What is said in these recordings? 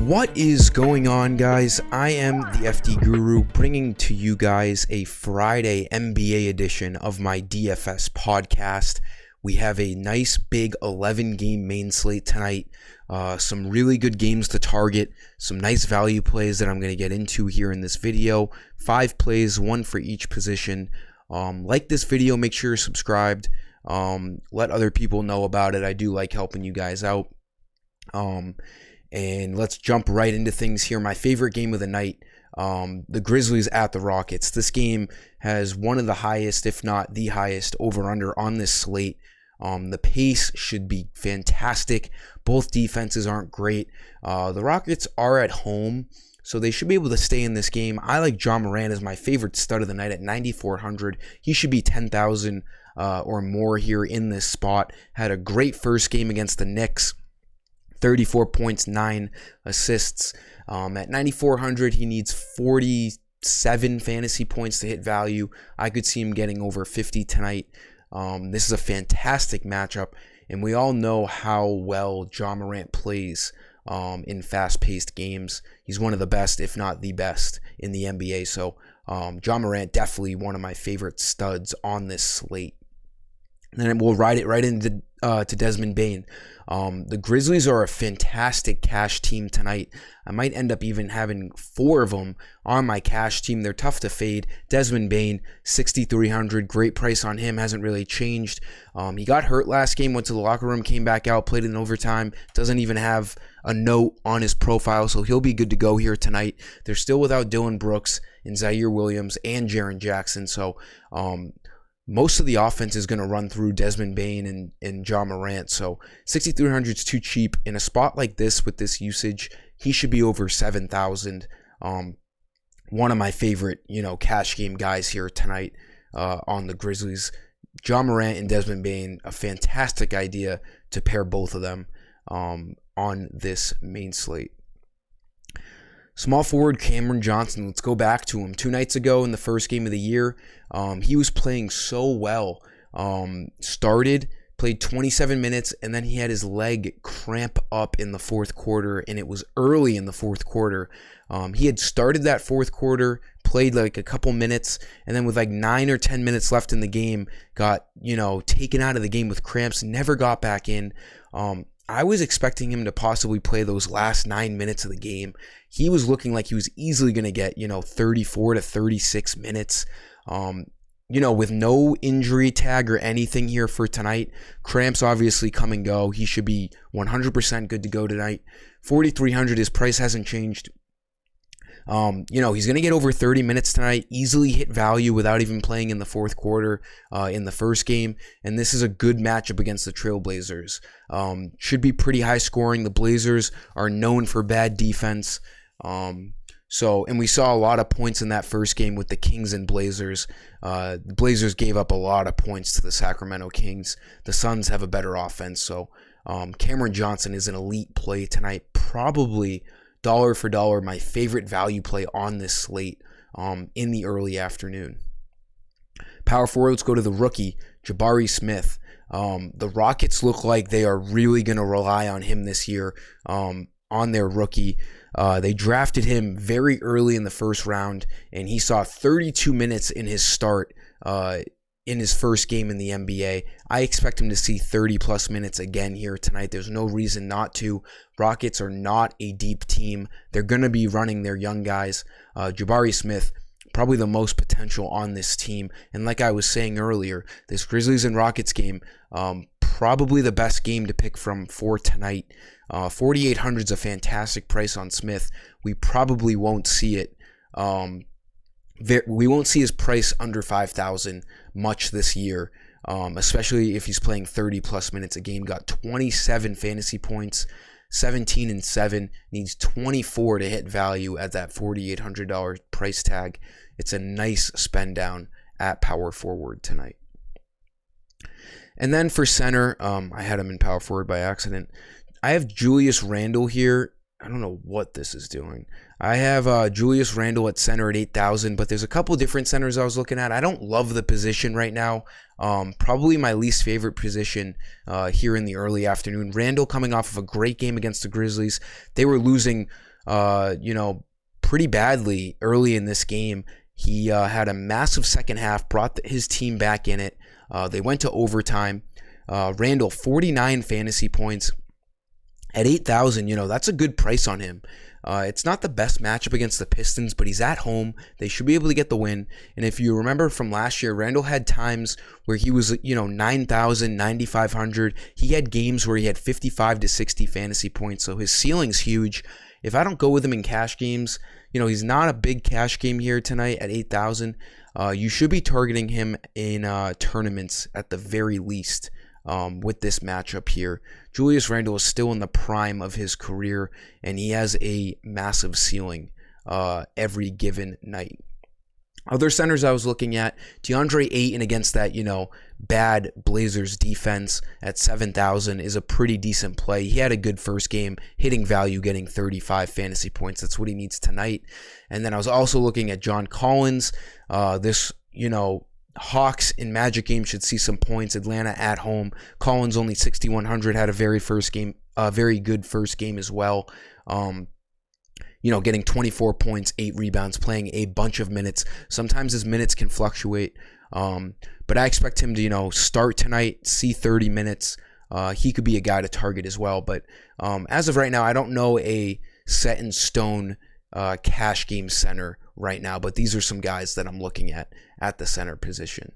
What is going on, guys? I am the FD Guru, bringing to you guys a Friday NBA edition of my DFS podcast. We have a nice big 11-game main slate tonight. Some really good games to target, some nice value plays that I'm going to get into here in this video. 5 plays, 1 for each position. Like this video, make sure you're subscribed. Let other people know about it. I do like helping you guys out. And let's jump right into things here. My favorite game of the night, the Grizzlies at the Rockets. This game has one of the highest, if not the highest, over-under on this slate. The pace should be fantastic. Both defenses aren't great. The Rockets are at home, so they should be able to stay in this game. I like Morant as my favorite stud of the night at 9,400. He should be 10,000 or more here in this spot. Had a great first game against the Knicks. 34 points, 9 assists. At 9,400, he needs 47 fantasy points to hit value. I could see him getting over 50 tonight. This is a fantastic matchup, and we all know how well Morant plays in fast-paced games. He's one of the best, if not the best, in the NBA. So Morant, definitely one of my favorite studs on this slate. And then we'll ride it right into to Desmond Bain. The Grizzlies are a fantastic cash team tonight. I might end up even having 4 of them on my cash team. They're tough to fade. Desmond Bain, 6,300. Great price on him. Hasn't really changed. He got hurt last game, went to the locker room, came back out, played in overtime. Doesn't even have a note on his profile, so he'll be good to go here tonight. They're still without Dillon Brooks and Zaire Williams and Jaren Jackson, so most of the offense is going to run through Desmond Bain and Morant, so 6,300 is too cheap. In a spot like this with this usage, he should be over 7,000. One of my favorite, cash game guys here tonight on the Grizzlies. Morant and Desmond Bain, a fantastic idea to pair both of them on this main slate. Small forward Cameron Johnson, let's go back to him. 2 nights ago in the first game of the year, he was playing so well. Played 27 minutes, and then he had his leg cramp up in the fourth quarter, and it was early in the fourth quarter. He had started that fourth quarter, played like a couple minutes, and then with like 9 or 10 minutes left in the game, got, taken out of the game with cramps, never got back in. I was expecting him to possibly play those last 9 minutes of the game. He was looking like he was easily going to get, 34 to 36 minutes. With no injury tag or anything here for tonight. Cramps obviously come and go. He should be 100% good to go tonight. 4,300, his price hasn't changed. He's going to get over 30 minutes tonight, easily hit value without even playing in the fourth quarter in the first game. And this is a good matchup against the Trailblazers. Should be pretty high scoring. The Blazers are known for bad defense. And we saw a lot of points in that first game with the Kings and Blazers. The Blazers gave up a lot of points to the Sacramento Kings. The Suns have a better offense. So Cameron Johnson is an elite play tonight. Probably dollar for dollar, my favorite value play on this slate in the early afternoon. Power forward, let's go to the rookie, Jabari Smith. The Rockets look like they are really going to rely on him this year on their rookie. They drafted him very early in the first round, and he saw 32 minutes in his start in his first game in the NBA. I expect him to see 30-plus minutes again here tonight. There's no reason not to. Rockets are not a deep team. They're going to be running their young guys. Jabari Smith, probably the most potential on this team. And like I was saying earlier, this Grizzlies and Rockets game, probably the best game to pick from for tonight. 4,800 is a fantastic price on Smith. We probably won't see it. We won't see his price under 5,000 much this year, especially if he's playing 30-plus minutes a game. Got 27 fantasy points, 17-7, needs 24 to hit value at that $4,800 price tag. It's a nice spend down at power forward tonight. And then for center, I had him in power forward by accident. I have Julius Randle here. I don't know what this is doing. I have Julius Randle at center at 8,000, but there's a couple different centers I was looking at. I don't love the position right now. Probably my least favorite position here in the early afternoon. Randle coming off of a great game against the Grizzlies. They were losing, pretty badly early in this game. He had a massive second half, brought his team back in it. They went to overtime. Randle, 49 fantasy points. At 8,000, that's a good price on him. It's not the best matchup against the Pistons, but he's at home. They should be able to get the win. And if you remember from last year, Randle had times where he was, 9,000, 9,500. He had games where he had 55 to 60 fantasy points, so his ceiling's huge. If I don't go with him in cash games, he's not a big cash game here tonight at 8,000. You should be targeting him in tournaments at the very least. With this matchup here. Julius Randle is still in the prime of his career, and he has a massive ceiling every given night. Other centers I was looking at, DeAndre Ayton against that, bad Blazers defense at 7,000 is a pretty decent play. He had a good first game, hitting value, getting 35 fantasy points. That's what he needs tonight. And then I was also looking at John Collins. Hawks in Magic game should see some points. Atlanta at home. Collins only 6,100, had a very good first game as well. Getting 24 points, 8 rebounds, playing a bunch of minutes. Sometimes his minutes can fluctuate. But I expect him to, start tonight, see 30 minutes. He could be a guy to target as well. But as of right now, I don't know a set in stone cash game center right now, but these are some guys that I'm looking at the center position.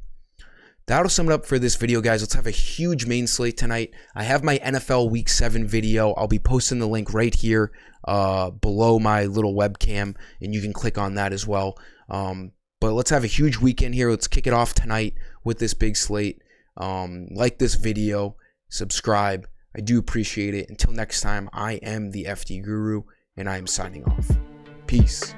That'll sum it up for this video, guys. Let's have a huge main slate tonight. I have my NFL Week 7 video. I'll be posting the link right here below my little webcam, and you can click on that as well. But let's have a huge weekend here. Let's kick it off tonight with this big slate. Like this video, subscribe. I do appreciate it. Until next time, I am the FD Guru, and I am signing off. Peace.